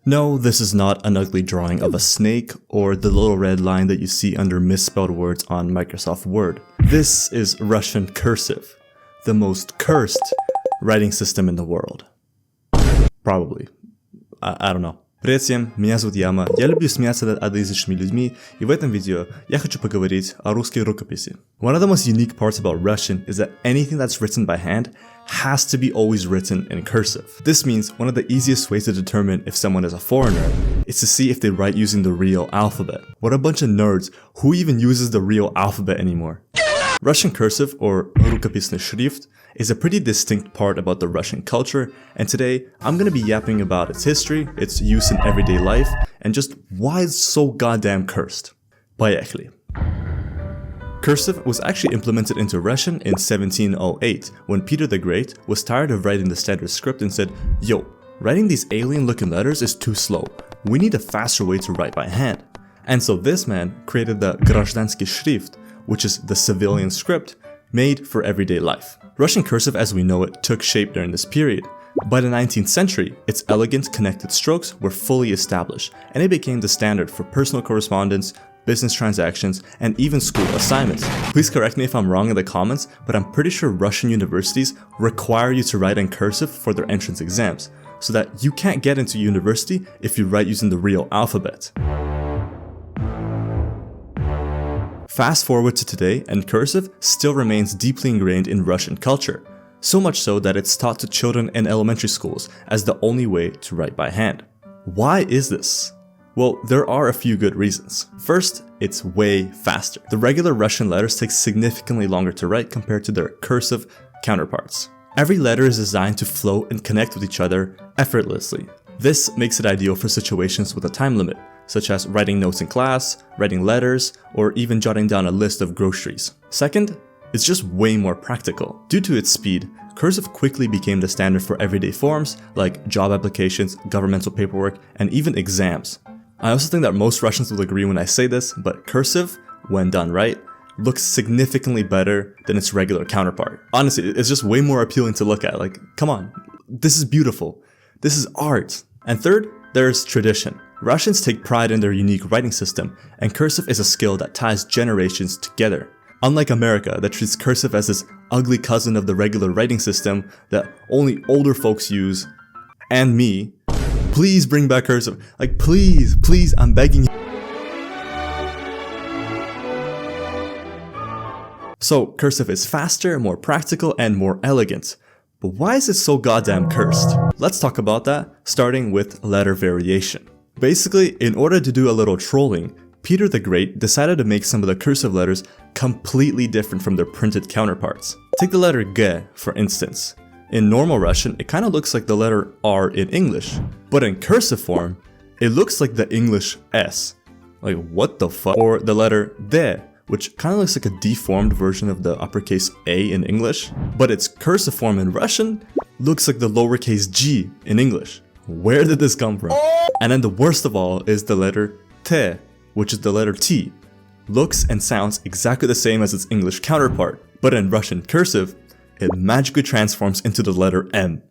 No, this is not an ugly drawing of a snake or the little red line that you see under misspelled words on Microsoft Word. This is Russian Cursive, the most cursed writing system in the world. Probably. I don't know. Привет всем, меня зовут Яма, я люблю смеяться над одноязычными людьми, и в этом видео я хочу поговорить о русской рукописи. One of the most unique parts about Russian is that anything that's written by hand has to be always written in cursive. This means one of the easiest ways to determine if someone is a foreigner is to see if they write using the real alphabet. What a bunch of nerds, who even uses the real alphabet anymore? Russian cursive, or рукописный шрифт, is a pretty distinct part about the Russian culture, and today I'm gonna be yapping about its history, its use in everyday life, and just why it's so goddamn cursed. Поехали. Cursive was actually implemented into Russian in 1708 when Peter the Great was tired of writing the standard script and said, "Yo, writing these alien looking letters is too slow. We need a faster way to write by hand." And so this man created the гражданский шрифт, which is the civilian script made for everyday life. Russian cursive as we know it took shape during this period. By the 19th century, its elegant connected strokes were fully established, and it became the standard for personal correspondence, business transactions, and even school assignments. Please correct me if I'm wrong in the comments, but I'm pretty sure Russian universities require you to write in cursive for their entrance exams, so that you can't get into university if you write using the real alphabet. Fast forward to today, and cursive still remains deeply ingrained in Russian culture, so much so that it's taught to children in elementary schools as the only way to write by hand. Why is this? Well, there are a few good reasons. First, it's way faster. The regular Russian letters take significantly longer to write compared to their cursive counterparts. Every letter is designed to flow and connect with each other effortlessly. This makes it ideal for situations with a time limit, such as writing notes in class, writing letters, or even jotting down a list of groceries. Second, it's just way more practical. Due to its speed, cursive quickly became the standard for everyday forms like job applications, governmental paperwork, and even exams. I also think that most Russians will agree when I say this, but cursive, when done right, looks significantly better than its regular counterpart. Honestly, it's just way more appealing to look at. Like, come on, this is beautiful. This is art. And third, there's tradition. Russians take pride in their unique writing system, and cursive is a skill that ties generations together. Unlike America, that treats cursive as this ugly cousin of the regular writing system that only older folks use, and me, please bring back cursive. Like, please, I'm begging you. So, cursive is faster, more practical, and more elegant. But why is it so goddamn cursed? Let's talk about that, starting with letter variation. Basically, in order to do a little trolling, Peter the Great decided to make some of the cursive letters completely different from their printed counterparts. Take the letter G, for instance. In normal Russian, it kind of looks like the letter R in English, but in cursive form, it looks like the English S. Like, what the fuck? Or the letter D, which kind of looks like a deformed version of the uppercase A in English, but its cursive form in Russian looks like the lowercase g in English. Where did this come from? And then the worst of all is the letter T, which is the letter T. Looks and sounds exactly the same as its English counterpart, but in Russian cursive, it magically transforms into the letter M.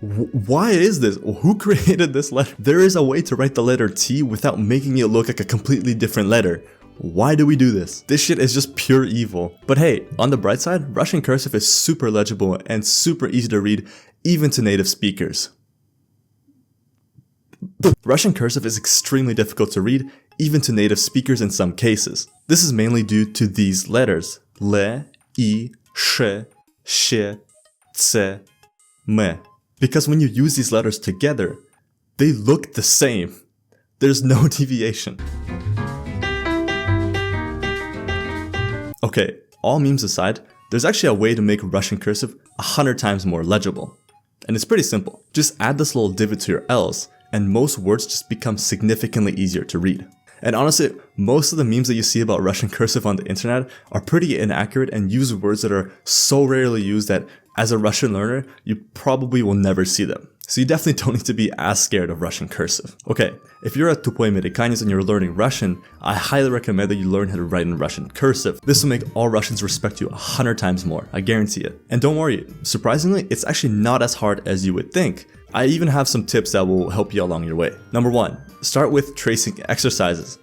Why is this? Who created this letter? There is a way to write the letter T without making it look like a completely different letter. Why do we do this? This shit is just pure evil. But hey, on the bright side, Russian cursive is super legible and super easy to read, even to native speakers. Russian cursive is extremely difficult to read, even to native speakers in some cases. This is mainly due to these letters, le, I, sh, she, tse, me. Because when you use these letters together, they look the same. There's no deviation. Okay, all memes aside, there's actually a way to make Russian cursive 100 times more legible. And it's pretty simple. Just add this little divot to your L's, and most words just become significantly easier to read. And honestly, most of the memes that you see about Russian cursive on the internet are pretty inaccurate and use words that are so rarely used that as a Russian learner, you probably will never see them. So you definitely don't need to be as scared of Russian cursive. Okay, if you're at Tupoy Americani's and you're learning Russian, I highly recommend that you learn how to write in Russian cursive. This will make all Russians respect you 100 times more, I guarantee it. And don't worry, surprisingly, it's actually not as hard as you would think. I even have some tips that will help you along your way. Number 1, start with tracing exercises.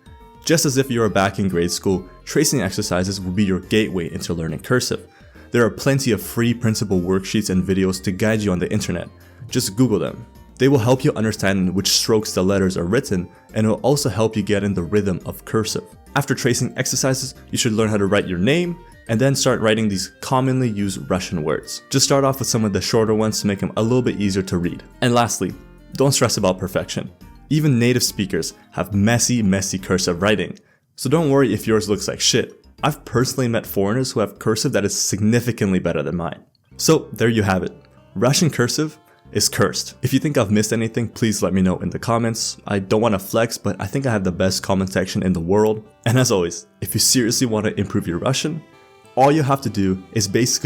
Just as if you were back in grade school, tracing exercises will be your gateway into learning cursive. There are plenty of free printable worksheets and videos to guide you on the internet. Just Google them. They will help you understand which strokes the letters are written, and it will also help you get in the rhythm of cursive. After tracing exercises, you should learn how to write your name, and then start writing these commonly used Russian words. Just start off with some of the shorter ones to make them a little bit easier to read. And lastly, don't stress about perfection. Even native speakers have messy cursive writing, so don't worry if yours looks like shit. I've personally met foreigners who have cursive that is significantly better than mine. So there you have it. Russian cursive is cursed. If you think I've missed anything, please let me know in the comments. I don't want to flex, but I think I have the best comment section in the world. And as always, if you seriously want to improve your Russian, all you have to do is basically